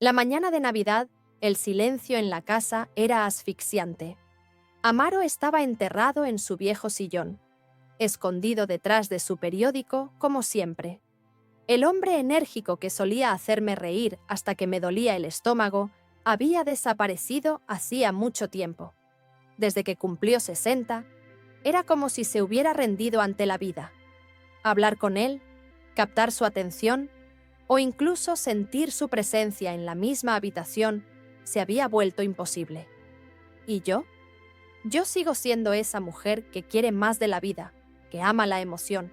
La mañana de Navidad, el silencio en la casa era asfixiante. Amaro estaba enterrado en su viejo sillón, escondido detrás de su periódico como siempre. El hombre enérgico que solía hacerme reír hasta que me dolía el estómago había desaparecido hacía mucho tiempo. Desde que cumplió 60, era como si se hubiera rendido ante la vida. Hablar con él, captar su atención o incluso sentir su presencia en la misma habitación se había vuelto imposible. ¿Y yo? Yo sigo siendo esa mujer que quiere más de la vida, que ama la emoción.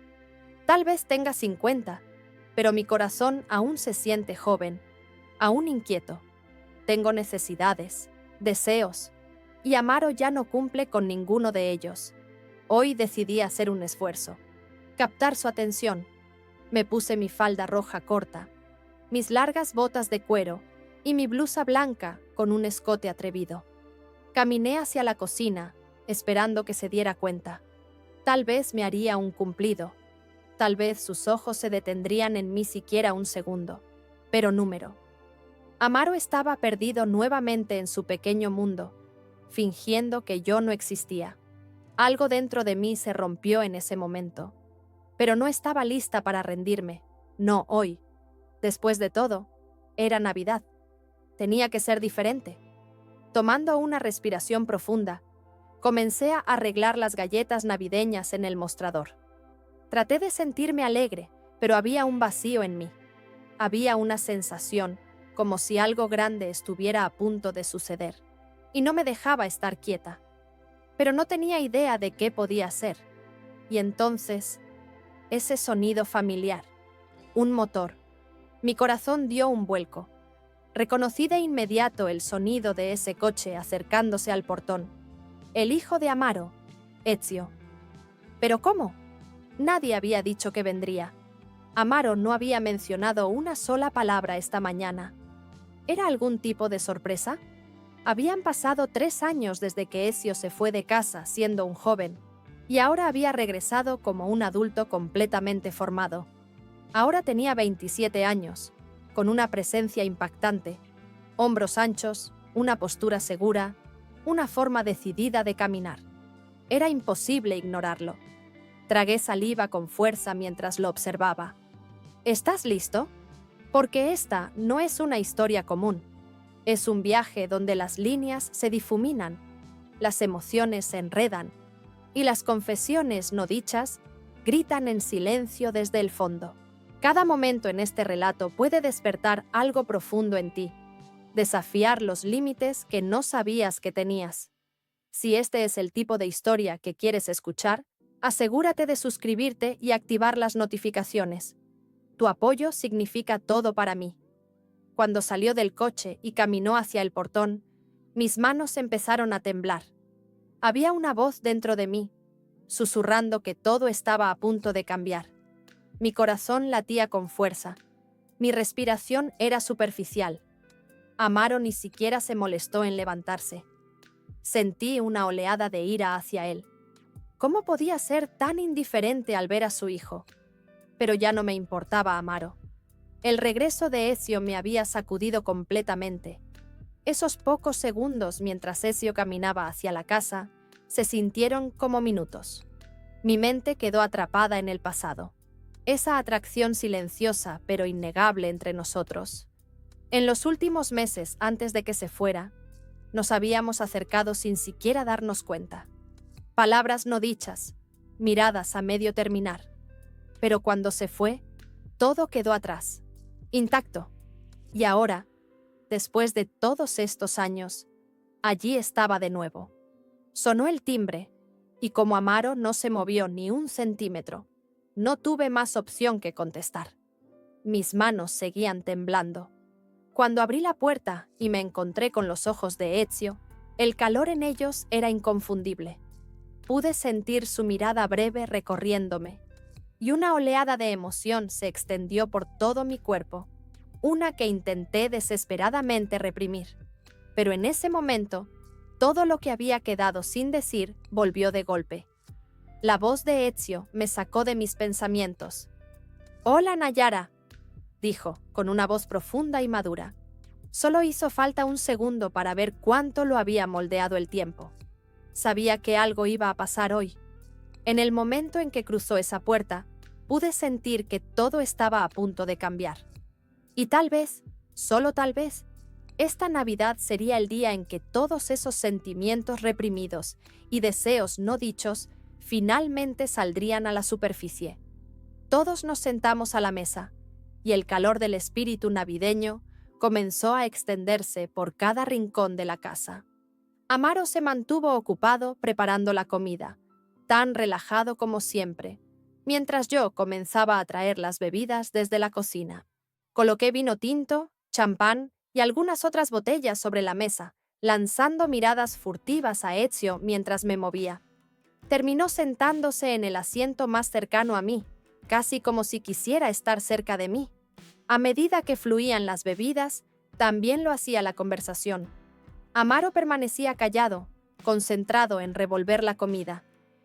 Tal vez tenga 50, pero mi corazón aún se siente joven, aún inquieto. Tengo necesidades, deseos, y Amaro ya no cumple con ninguno de ellos. Hoy decidí hacer un esfuerzo, captar su atención. Me puse mi falda roja corta, mis largas botas de cuero y mi blusa blanca con un escote atrevido. Caminé hacia la cocina, esperando que se diera cuenta. Tal vez me haría un cumplido. Tal vez sus ojos se detendrían en mí siquiera un segundo. Pero número. Amaro estaba perdido nuevamente en su pequeño mundo, fingiendo que yo no existía. Algo dentro de mí se rompió en ese momento. Pero no estaba lista para rendirme. No hoy. Después de todo, era Navidad. Tenía que ser diferente. Tomando una respiración profunda, comencé a arreglar las galletas navideñas en el mostrador. Traté de sentirme alegre, pero había un vacío en mí. Había una sensación, como si algo grande estuviera a punto de suceder, y no me dejaba estar quieta. Pero no tenía idea de qué podía hacer. Y entonces, ese sonido familiar, un motor. Mi corazón dio un vuelco. Reconocí de inmediato el sonido de ese coche acercándose al portón. El hijo de Amaro, Ezio. ¿Pero cómo? Nadie había dicho que vendría. Amaro no había mencionado una sola palabra esta mañana. ¿Era algún tipo de sorpresa? Habían pasado 3 años desde que Ezio se fue de casa siendo un joven, y ahora había regresado como un adulto completamente formado. Ahora tenía 27 años, con una presencia impactante, hombros anchos, una postura segura, una forma decidida de caminar. Era imposible ignorarlo. Tragué saliva con fuerza mientras lo observaba. ¿Estás listo? Porque esta no es una historia común. Es un viaje donde las líneas se difuminan, las emociones se enredan y las confesiones no dichas gritan en silencio desde el fondo. Cada momento en este relato puede despertar algo profundo en ti, desafiar los límites que no sabías que tenías. Si este es el tipo de historia que quieres escuchar, asegúrate de suscribirte y activar las notificaciones. Tu apoyo significa todo para mí. Cuando salió del coche y caminó hacia el portón, mis manos empezaron a temblar. Había una voz dentro de mí, susurrando que todo estaba a punto de cambiar. Mi corazón latía con fuerza. Mi respiración era superficial. Amaro ni siquiera se molestó en levantarse. Sentí una oleada de ira hacia él. ¿Cómo podía ser tan indiferente al ver a su hijo? Pero ya no me importaba Amaro. El regreso de Ezio me había sacudido completamente. Esos pocos segundos mientras Ezio caminaba hacia la casa se sintieron como minutos. Mi mente quedó atrapada en el pasado. Esa atracción silenciosa pero innegable entre nosotros. En los últimos meses antes de que se fuera, nos habíamos acercado sin siquiera darnos cuenta. Palabras no dichas, miradas a medio terminar. Pero cuando se fue, todo quedó atrás, intacto. Y ahora, después de todos estos años, allí estaba de nuevo. Sonó el timbre, y como Amaro no se movió ni un centímetro, no tuve más opción que contestar. Mis manos seguían temblando. Cuando abrí la puerta y me encontré con los ojos de Ezio, el calor en ellos era inconfundible. Pude sentir su mirada breve recorriéndome, y una oleada de emoción se extendió por todo mi cuerpo, una que intenté desesperadamente reprimir. Pero en ese momento, todo lo que había quedado sin decir volvió de golpe. La voz de Ezio me sacó de mis pensamientos. «Hola, Nayara», dijo, con una voz profunda y madura. Solo hizo falta un segundo para ver cuánto lo había moldeado el tiempo. Sabía que algo iba a pasar hoy. En el momento en que cruzó esa puerta, pude sentir que todo estaba a punto de cambiar. Y tal vez, solo tal vez, esta Navidad sería el día en que todos esos sentimientos reprimidos y deseos no dichos finalmente saldrían a la superficie. Todos nos sentamos a la mesa, y el calor del espíritu navideño comenzó a extenderse por cada rincón de la casa. Amaro se mantuvo ocupado preparando la comida, tan relajado como siempre, mientras yo comenzaba a traer las bebidas desde la cocina. Coloqué vino tinto, champán y algunas otras botellas sobre la mesa, lanzando miradas furtivas a Ezio mientras me movía. Terminó sentándose en el asiento más cercano a mí, casi como si quisiera estar cerca de mí. A medida que fluían las bebidas, también lo hacía la conversación. Amaro permanecía callado, concentrado en revolver la comida,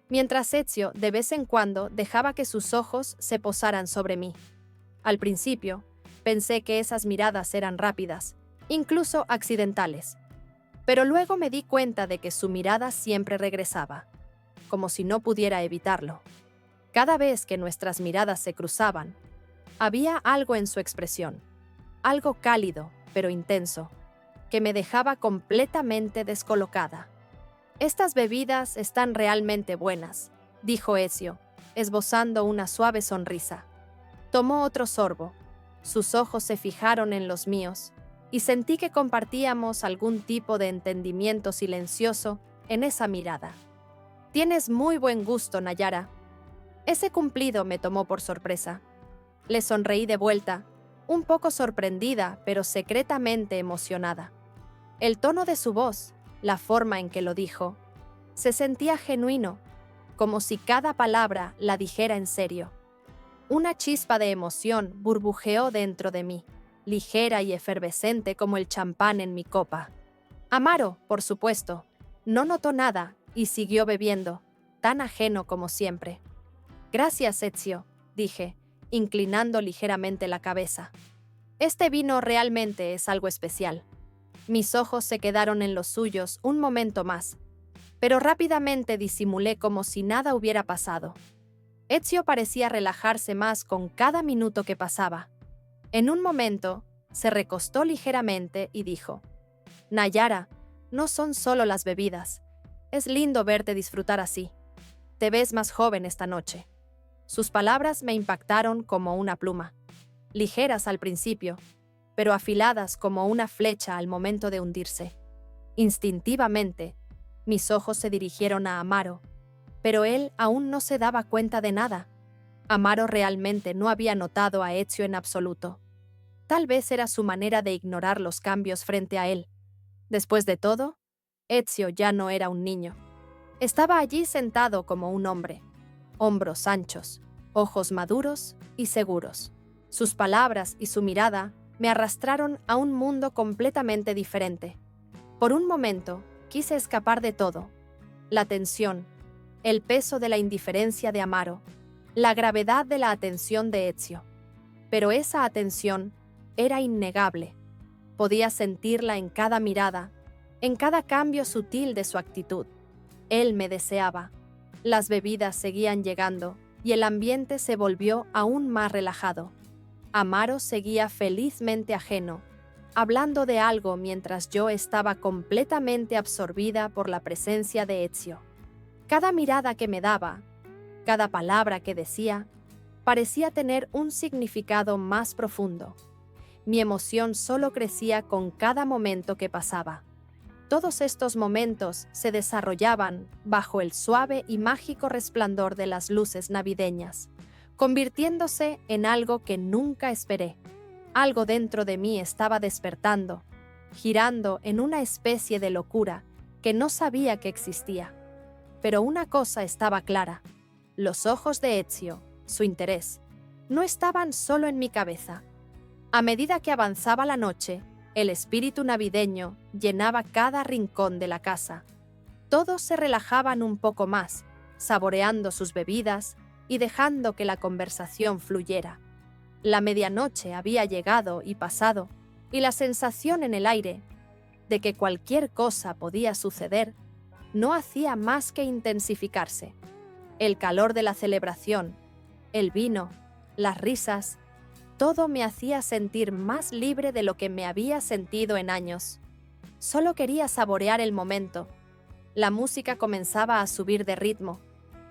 mientras Ezio de vez en cuando dejaba que sus ojos se posaran sobre mí. Al principio, pensé que esas miradas eran rápidas, incluso accidentales. Pero luego me di cuenta de que su mirada siempre regresaba, como si no pudiera evitarlo. Cada vez que nuestras miradas se cruzaban, había algo en su expresión, algo cálido pero intenso, que me dejaba completamente descolocada. «Estas bebidas están realmente buenas», dijo Ezio, esbozando una suave sonrisa. Tomó otro sorbo. Sus ojos se fijaron en los míos, y sentí que compartíamos algún tipo de entendimiento silencioso en esa mirada. «Tienes muy buen gusto, Nayara». Ese cumplido me tomó por sorpresa. Le sonreí de vuelta, un poco sorprendida, pero secretamente emocionada. El tono de su voz, la forma en que lo dijo, se sentía genuino, como si cada palabra la dijera en serio. Una chispa de emoción burbujeó dentro de mí, ligera y efervescente como el champán en mi copa. Amaro, por supuesto, no notó nada y siguió bebiendo, tan ajeno como siempre. «Gracias, Ezio», dije, inclinando ligeramente la cabeza. «Este vino realmente es algo especial». Mis ojos se quedaron en los suyos un momento más, pero rápidamente disimulé como si nada hubiera pasado. Ezio parecía relajarse más con cada minuto que pasaba. En un momento, se recostó ligeramente y dijo: «Nayara, no son solo las bebidas. Es lindo verte disfrutar así. Te ves más joven esta noche». Sus palabras me impactaron como una pluma, ligeras al principio, pero afiladas como una flecha al momento de hundirse. Instintivamente, mis ojos se dirigieron a Amaro, pero él aún no se daba cuenta de nada. Amaro realmente no había notado a Ezio en absoluto. Tal vez era su manera de ignorar los cambios frente a él. Después de todo, Ezio ya no era un niño. Estaba allí sentado como un hombre, hombros anchos, ojos maduros y seguros. Sus palabras y su mirada me arrastraron a un mundo completamente diferente. Por un momento, quise escapar de todo: la tensión, el peso de la indiferencia de Amaro, la gravedad de la atención de Ezio. Pero esa atención era innegable. Podía sentirla en cada mirada, en cada cambio sutil de su actitud. Él me deseaba. Las bebidas seguían llegando y el ambiente se volvió aún más relajado. Amaro seguía felizmente ajeno, hablando de algo mientras yo estaba completamente absorbida por la presencia de Ezio. Cada mirada que me daba, cada palabra que decía, parecía tener un significado más profundo. Mi emoción solo crecía con cada momento que pasaba. Todos estos momentos se desarrollaban bajo el suave y mágico resplandor de las luces navideñas, convirtiéndose en algo que nunca esperé. Algo dentro de mí estaba despertando, girando en una especie de locura que no sabía que existía. Pero una cosa estaba clara: los ojos de Ezio, su interés, no estaban solo en mi cabeza. A medida que avanzaba la noche, el espíritu navideño llenaba cada rincón de la casa. Todos se relajaban un poco más, saboreando sus bebidas y dejando que la conversación fluyera. La medianoche había llegado y pasado, y la sensación en el aire de que cualquier cosa podía suceder no hacía más que intensificarse. El calor de la celebración, el vino, las risas, todo me hacía sentir más libre de lo que me había sentido en años. Solo quería saborear el momento. La música comenzaba a subir de ritmo.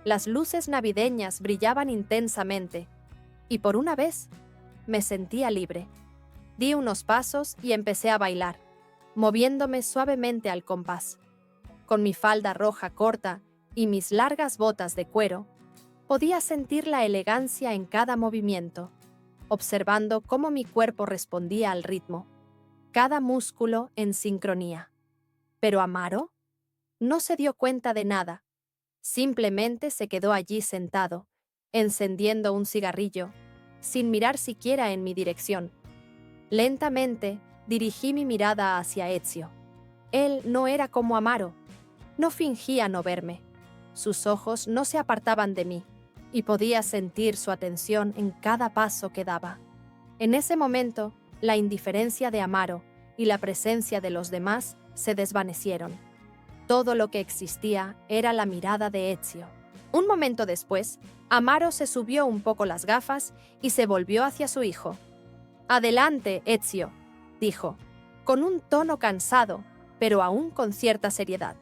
Las luces navideñas brillaban intensamente. Y por una vez, me sentía libre. Di unos pasos y empecé a bailar, moviéndome suavemente al compás. Con mi falda roja corta y mis largas botas de cuero, podía sentir la elegancia en cada movimiento, observando cómo mi cuerpo respondía al ritmo, cada músculo en sincronía. Pero Amaro no se dio cuenta de nada. Simplemente se quedó allí sentado, encendiendo un cigarrillo, sin mirar siquiera en mi dirección. Lentamente dirigí mi mirada hacia Ezio. Él no era como Amaro. No fingía no verme. Sus ojos no se apartaban de mí, y podía sentir su atención en cada paso que daba. En ese momento, la indiferencia de Amaro y la presencia de los demás se desvanecieron. Todo lo que existía era la mirada de Ezio. Un momento después, Amaro se subió un poco las gafas y se volvió hacia su hijo. «Adelante, Ezio», dijo, con un tono cansado, pero aún con cierta seriedad.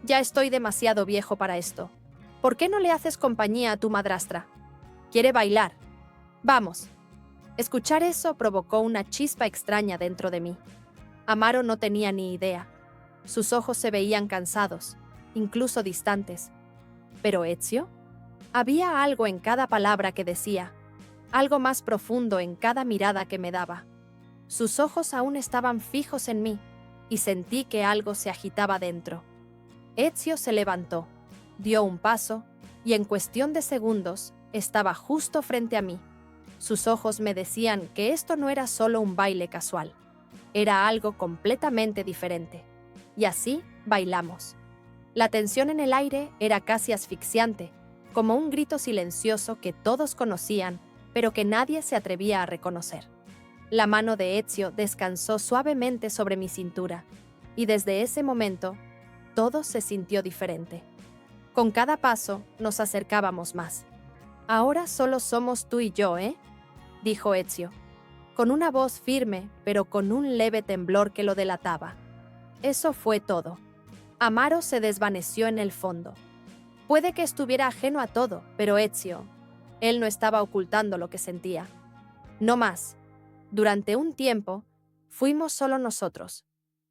«Ya estoy demasiado viejo para esto. ¿Por qué no le haces compañía a tu madrastra? Quiere bailar. Vamos». Escuchar eso provocó una chispa extraña dentro de mí. Amaro no tenía ni idea. Sus ojos se veían cansados, incluso distantes. ¿Pero Ezio? Había algo en cada palabra que decía, algo más profundo en cada mirada que me daba. Sus ojos aún estaban fijos en mí, y sentí que algo se agitaba dentro. Ezio se levantó, dio un paso, y en cuestión de segundos estaba justo frente a mí. Sus ojos me decían que esto no era solo un baile casual, era algo completamente diferente. Y así bailamos. La tensión en el aire era casi asfixiante, como un grito silencioso que todos conocían, pero que nadie se atrevía a reconocer. La mano de Ezio descansó suavemente sobre mi cintura, y desde ese momento, todo se sintió diferente. Con cada paso, nos acercábamos más. «Ahora solo somos tú y yo, ¿eh?», dijo Ezio, con una voz firme, pero con un leve temblor que lo delataba. Eso fue todo. Amaro se desvaneció en el fondo. Puede que estuviera ajeno a todo, pero Ezio, él no estaba ocultando lo que sentía. No más. Durante un tiempo, fuimos solo nosotros,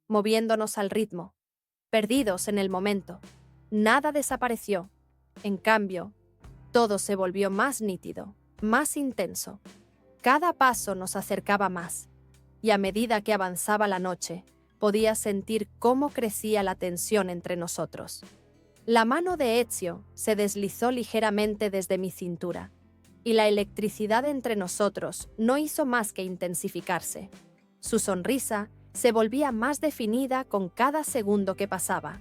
moviéndonos al ritmo, perdidos en el momento. Nada desapareció. En cambio, todo se volvió más nítido, más intenso. Cada paso nos acercaba más, y a medida que avanzaba la noche, podía sentir cómo crecía la tensión entre nosotros. La mano de Ezio se deslizó ligeramente desde mi cintura, y la electricidad entre nosotros no hizo más que intensificarse. Su sonrisa se volvía más definida con cada segundo que pasaba.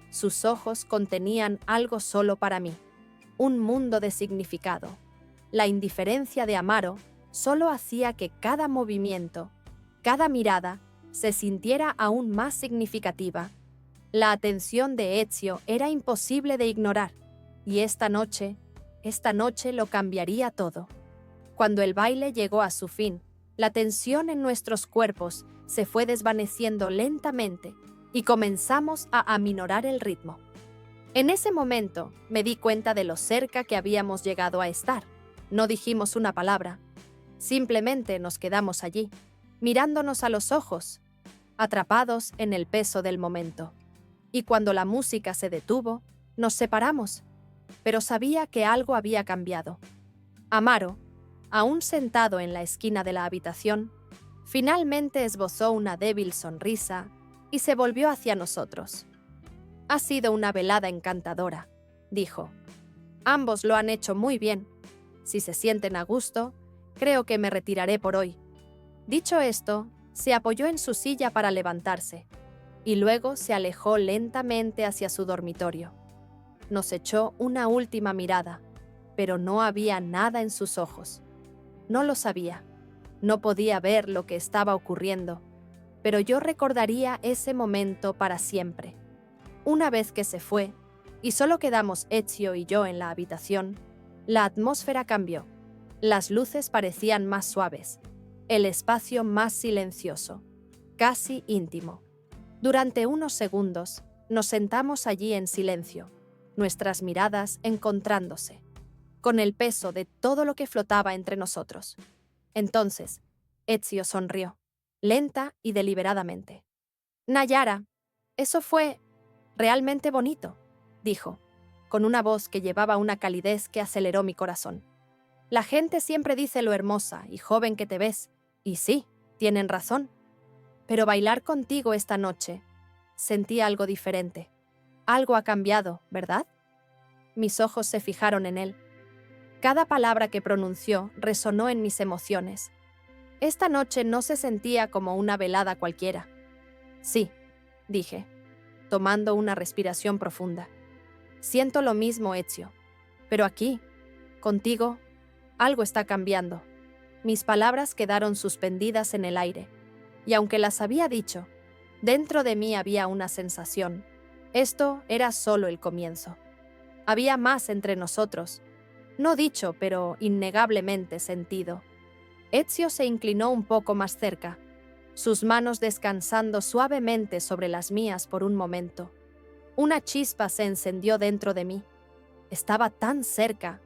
Sus ojos contenían algo solo para mí, un mundo de significado. La indiferencia de Amaro solo hacía que cada movimiento, cada mirada, se sintiera aún más significativa. La atención de Ezio era imposible de ignorar, y esta noche lo cambiaría todo. Cuando el baile llegó a su fin, la tensión en nuestros cuerpos se fue desvaneciendo lentamente y comenzamos a aminorar el ritmo. En ese momento me di cuenta de lo cerca que habíamos llegado a estar. No dijimos una palabra, simplemente nos quedamos allí, mirándonos a los ojos, atrapados en el peso del momento. Y cuando la música se detuvo, nos separamos, pero sabía que algo había cambiado. Amaro, aún sentado en la esquina de la habitación, finalmente esbozó una débil sonrisa y se volvió hacia nosotros. «Ha sido una velada encantadora», dijo. «Ambos lo han hecho muy bien. Si se sienten a gusto, creo que me retiraré por hoy». Dicho esto, se apoyó en su silla para levantarse, y luego se alejó lentamente hacia su dormitorio. Nos echó una última mirada, pero no había nada en sus ojos. No lo sabía. No podía ver lo que estaba ocurriendo, pero yo recordaría ese momento para siempre. Una vez que se fue, y solo quedamos Ezio y yo en la habitación, la atmósfera cambió. Las luces parecían más suaves, el espacio más silencioso, casi íntimo. Durante unos segundos, nos sentamos allí en silencio, nuestras miradas encontrándose, con el peso de todo lo que flotaba entre nosotros. Entonces, Ezio sonrió, lenta y deliberadamente. «Nayara, eso fue realmente bonito», dijo, con una voz que llevaba una calidez que aceleró mi corazón. «La gente siempre dice lo hermosa y joven que te ves, y sí, tienen razón. Pero bailar contigo esta noche, sentí algo diferente. Algo ha cambiado, ¿verdad?» Mis ojos se fijaron en él. Cada palabra que pronunció resonó en mis emociones. Esta noche no se sentía como una velada cualquiera. «Sí», dije, tomando una respiración profunda. «Siento lo mismo, Ezio. Pero aquí, contigo, algo está cambiando». Mis palabras quedaron suspendidas en el aire, y aunque las había dicho, dentro de mí había una sensación. Esto era solo el comienzo. Había más entre nosotros, no dicho, pero innegablemente sentido. Ezio se inclinó un poco más cerca, sus manos descansando suavemente sobre las mías por un momento. Una chispa se encendió dentro de mí. Estaba tan cerca,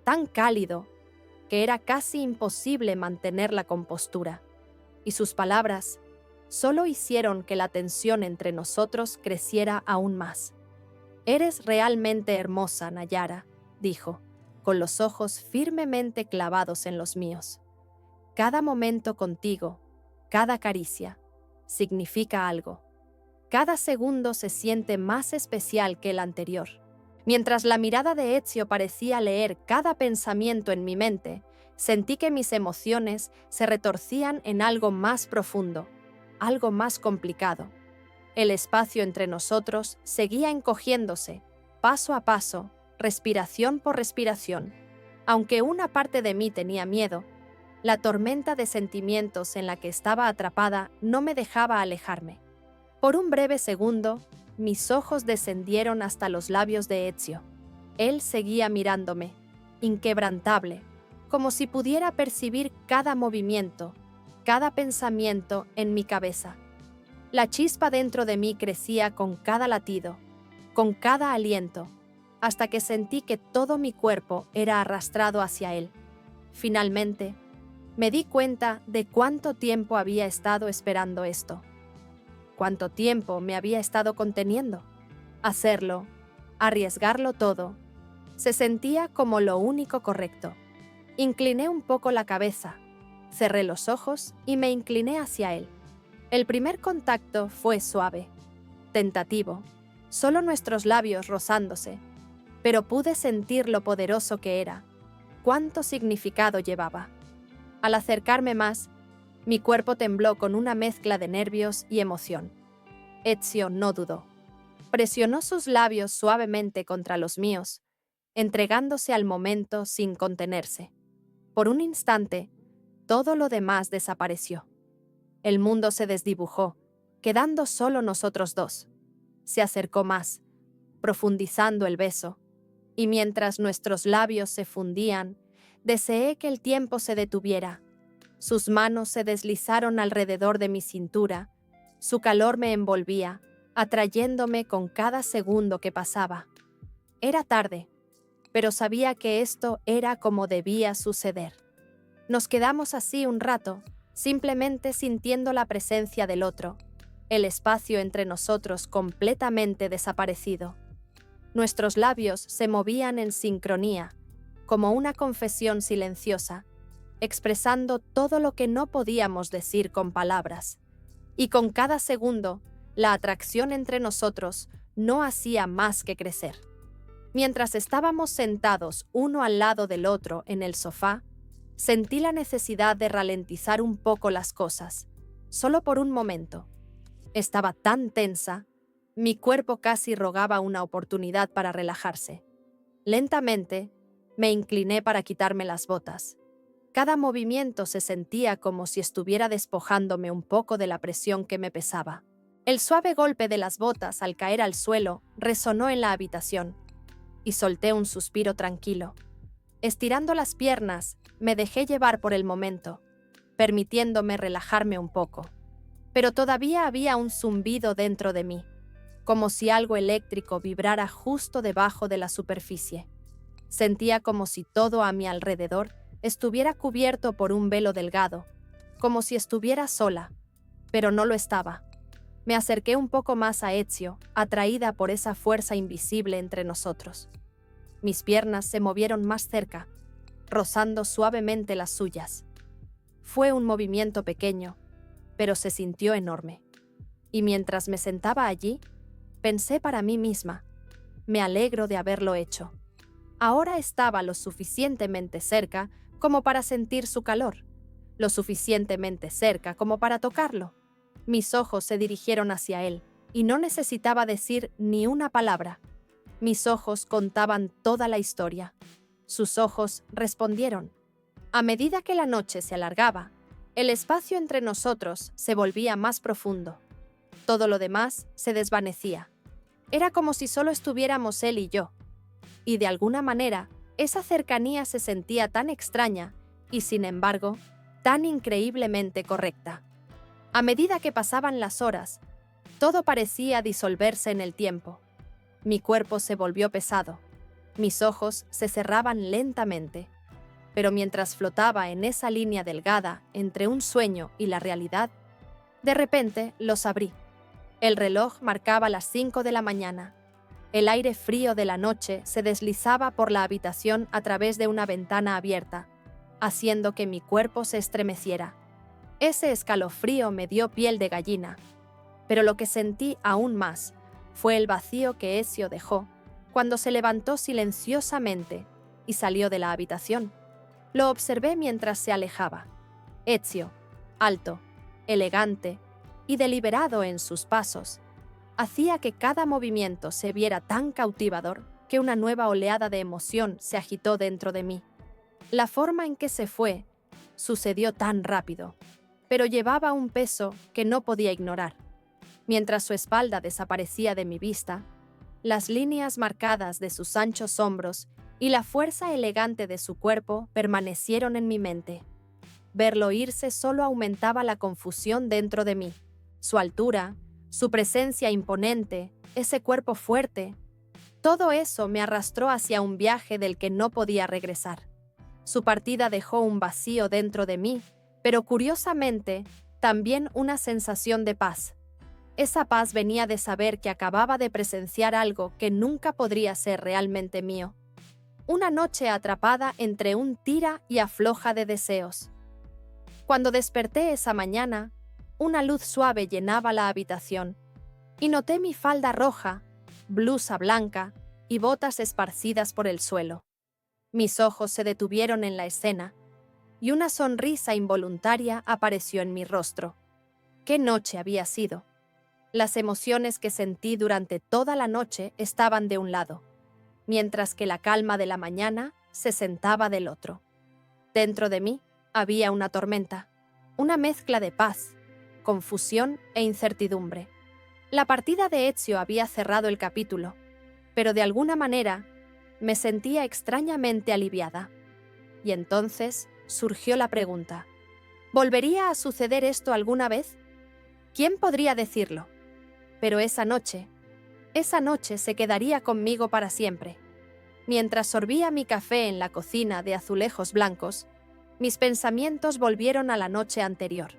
tan cálido, que era casi imposible mantener la compostura. Y sus palabras solo hicieron que la tensión entre nosotros creciera aún más. «Eres realmente hermosa, Nayara», dijo, con los ojos firmemente clavados en los míos. «Cada momento contigo, cada caricia, significa algo. Cada segundo se siente más especial que el anterior». Mientras la mirada de Ezio parecía leer cada pensamiento en mi mente, sentí que mis emociones se retorcían en algo más profundo, algo más complicado. El espacio entre nosotros seguía encogiéndose, paso a paso, respiración por respiración. Aunque una parte de mí tenía miedo, la tormenta de sentimientos en la que estaba atrapada no me dejaba alejarme. Por un breve segundo, mis ojos descendieron hasta los labios de Ezio. Él seguía mirándome, inquebrantable, como si pudiera percibir cada movimiento, cada pensamiento en mi cabeza. La chispa dentro de mí crecía con cada latido, con cada aliento, hasta que sentí que todo mi cuerpo era arrastrado hacia él. Finalmente, me di cuenta de cuánto tiempo había estado esperando esto. Cuánto tiempo me había estado conteniendo. Hacerlo, arriesgarlo todo, se sentía como lo único correcto. Incliné un poco la cabeza, cerré los ojos y me incliné hacia él. El primer contacto fue suave, tentativo, solo nuestros labios rozándose, pero pude sentir lo poderoso que era, cuánto significado llevaba. Al acercarme más, mi cuerpo tembló con una mezcla de nervios y emoción. Ezio no dudó. Presionó sus labios suavemente contra los míos, entregándose al momento sin contenerse. Por un instante, todo lo demás desapareció. El mundo se desdibujó, quedando solo nosotros dos. Se acercó más, profundizando el beso, y mientras nuestros labios se fundían, deseé que el tiempo se detuviera. Sus manos se deslizaron alrededor de mi cintura, su calor me envolvía, atrayéndome con cada segundo que pasaba. Era tarde, pero sabía que esto era como debía suceder. Nos quedamos así un rato, simplemente sintiendo la presencia del otro, el espacio entre nosotros completamente desaparecido. Nuestros labios se movían en sincronía, como una confesión silenciosa, expresando todo lo que no podíamos decir con palabras. Y con cada segundo, la atracción entre nosotros no hacía más que crecer. Mientras estábamos sentados uno al lado del otro en el sofá, sentí la necesidad de ralentizar un poco las cosas, solo por un momento. Estaba tan tensa, mi cuerpo casi rogaba una oportunidad para relajarse. Lentamente, me incliné para quitarme las botas. Cada movimiento se sentía como si estuviera despojándome un poco de la presión que me pesaba. El suave golpe de las botas al caer al suelo resonó en la habitación, y solté un suspiro tranquilo. Estirando las piernas, me dejé llevar por el momento, permitiéndome relajarme un poco. Pero todavía había un zumbido dentro de mí, como si algo eléctrico vibrara justo debajo de la superficie. Sentía como si todo a mi alrededor estuviera cubierto por un velo delgado, como si estuviera sola, pero no lo estaba. Me acerqué un poco más a Ezio, atraída por esa fuerza invisible entre nosotros. Mis piernas se movieron más cerca, rozando suavemente las suyas. Fue un movimiento pequeño, pero se sintió enorme. Y mientras me sentaba allí, pensé para mí misma, me alegro de haberlo hecho. Ahora estaba lo suficientemente cerca como para sentir su calor, lo suficientemente cerca como para tocarlo. Mis ojos se dirigieron hacia él, y no necesitaba decir ni una palabra. Mis ojos contaban toda la historia. Sus ojos respondieron. A medida que la noche se alargaba, el espacio entre nosotros se volvía más profundo. Todo lo demás se desvanecía. Era como si solo estuviéramos él y yo. Y de alguna manera, esa cercanía se sentía tan extraña y, sin embargo, tan increíblemente correcta. A medida que pasaban las horas, todo parecía disolverse en el tiempo. Mi cuerpo se volvió pesado. Mis ojos se cerraban lentamente. Pero mientras flotaba en esa línea delgada entre un sueño y la realidad, de repente los abrí. El reloj marcaba las 5 de la mañana. El aire frío de la noche se deslizaba por la habitación a través de una ventana abierta, haciendo que mi cuerpo se estremeciera. Ese escalofrío me dio piel de gallina, pero lo que sentí aún más fue el vacío que Ezio dejó cuando se levantó silenciosamente y salió de la habitación. Lo observé mientras se alejaba. Ezio, alto, elegante y deliberado en sus pasos, hacía que cada movimiento se viera tan cautivador que una nueva oleada de emoción se agitó dentro de mí. La forma en que se fue sucedió tan rápido, pero llevaba un peso que no podía ignorar. Mientras su espalda desaparecía de mi vista, las líneas marcadas de sus anchos hombros y la fuerza elegante de su cuerpo permanecieron en mi mente. Verlo irse solo aumentaba la confusión dentro de mí. Su altura, su presencia imponente, ese cuerpo fuerte, todo eso me arrastró hacia un viaje del que no podía regresar. Su partida dejó un vacío dentro de mí, pero curiosamente, también una sensación de paz. Esa paz venía de saber que acababa de presenciar algo que nunca podría ser realmente mío. Una noche atrapada entre un tira y afloja de deseos. Cuando desperté esa mañana, una luz suave llenaba la habitación, y noté mi falda roja, blusa blanca y botas esparcidas por el suelo. Mis ojos se detuvieron en la escena, y una sonrisa involuntaria apareció en mi rostro. ¿Qué noche había sido? Las emociones que sentí durante toda la noche estaban de un lado, mientras que la calma de la mañana se sentaba del otro. Dentro de mí había una tormenta, una mezcla de paz, confusión e incertidumbre. La partida de Ezio había cerrado el capítulo, pero de alguna manera me sentía extrañamente aliviada. Y entonces surgió la pregunta: ¿volvería a suceder esto alguna vez? ¿Quién podría decirlo? Pero esa noche se quedaría conmigo para siempre. Mientras sorbía mi café en la cocina de azulejos blancos, mis pensamientos volvieron a la noche anterior.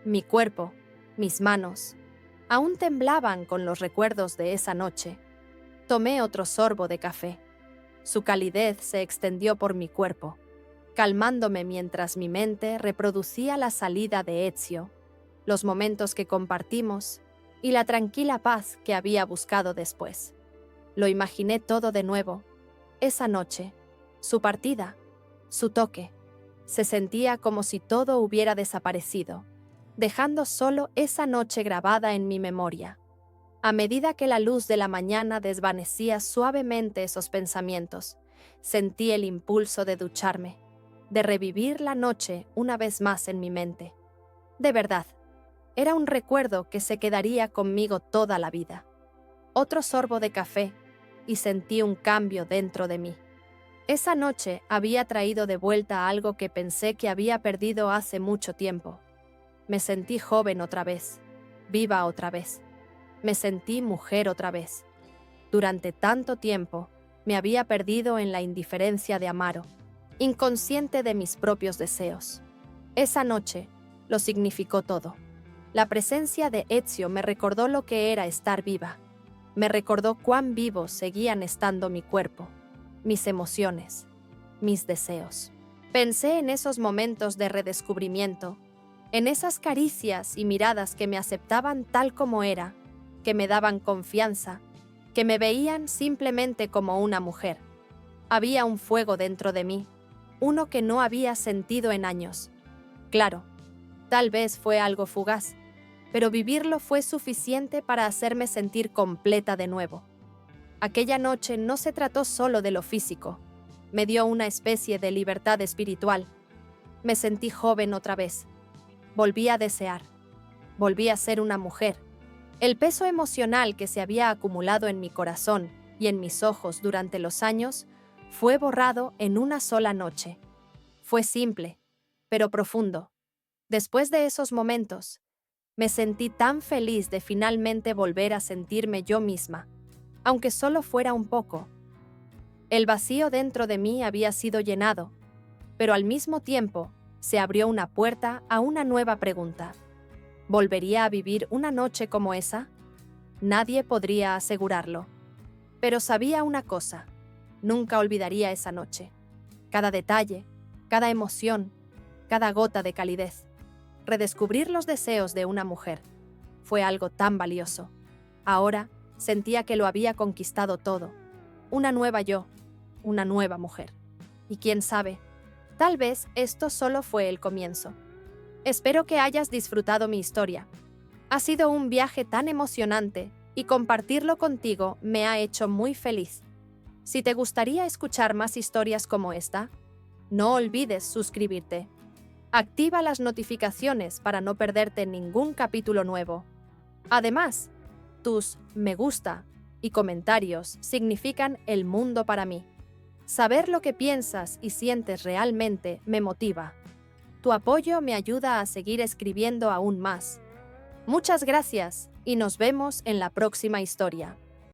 Mi cuerpo, mis manos, aún temblaban con los recuerdos de esa noche. Tomé otro sorbo de café. Su calidez se extendió por mi cuerpo, calmándome mientras mi mente reproducía la salida de Ezio, los momentos que compartimos y la tranquila paz que había buscado después. Lo imaginé todo de nuevo. Esa noche, su partida, su toque. Se sentía como si todo hubiera desaparecido, dejando solo esa noche grabada en mi memoria. A medida que la luz de la mañana desvanecía suavemente esos pensamientos, sentí el impulso de ducharme. de revivir la noche una vez más en mi mente. De verdad, era un recuerdo que se quedaría conmigo toda la vida. Otro sorbo de café y sentí un cambio dentro de mí. Esa noche había traído de vuelta algo que pensé que había perdido hace mucho tiempo. Me sentí joven otra vez, viva otra vez. Me sentí mujer otra vez. Durante tanto tiempo me había perdido en la indiferencia de Amaro, inconsciente de mis propios deseos. Esa noche lo significó todo. La presencia de Ezio me recordó lo que era estar viva. Me recordó cuán vivos seguían estando mi cuerpo, mis emociones, mis deseos. Pensé en esos momentos de redescubrimiento, en esas caricias y miradas que me aceptaban tal como era, que me daban confianza, que me veían simplemente como una mujer. Había un fuego dentro de mí, uno que no había sentido en años. Claro, tal vez fue algo fugaz, pero vivirlo fue suficiente para hacerme sentir completa de nuevo. Aquella noche no se trató solo de lo físico, me dio una especie de libertad espiritual. Me sentí joven otra vez. Volví a desear. Volví a ser una mujer. El peso emocional que se había acumulado en mi corazón y en mis ojos durante los años fue borrado en una sola noche. Fue simple, pero profundo. Después de esos momentos, me sentí tan feliz de finalmente volver a sentirme yo misma, aunque solo fuera un poco. El vacío dentro de mí había sido llenado, pero al mismo tiempo se abrió una puerta a una nueva pregunta. ¿Volvería a vivir una noche como esa? Nadie podría asegurarlo. Pero sabía una cosa, nunca olvidaría esa noche. Cada detalle, cada emoción, cada gota de calidez. Redescubrir los deseos de una mujer fue algo tan valioso. Ahora sentía que lo había conquistado todo. Una nueva yo, una nueva mujer. Y quién sabe, tal vez esto solo fue el comienzo. Espero que hayas disfrutado mi historia. Ha sido un viaje tan emocionante y compartirlo contigo me ha hecho muy feliz. Si te gustaría escuchar más historias como esta, no olvides suscribirte. Activa las notificaciones para no perderte ningún capítulo nuevo. Además, tus me gusta y comentarios significan el mundo para mí. Saber lo que piensas y sientes realmente me motiva. Tu apoyo me ayuda a seguir escribiendo aún más. Muchas gracias y nos vemos en la próxima historia.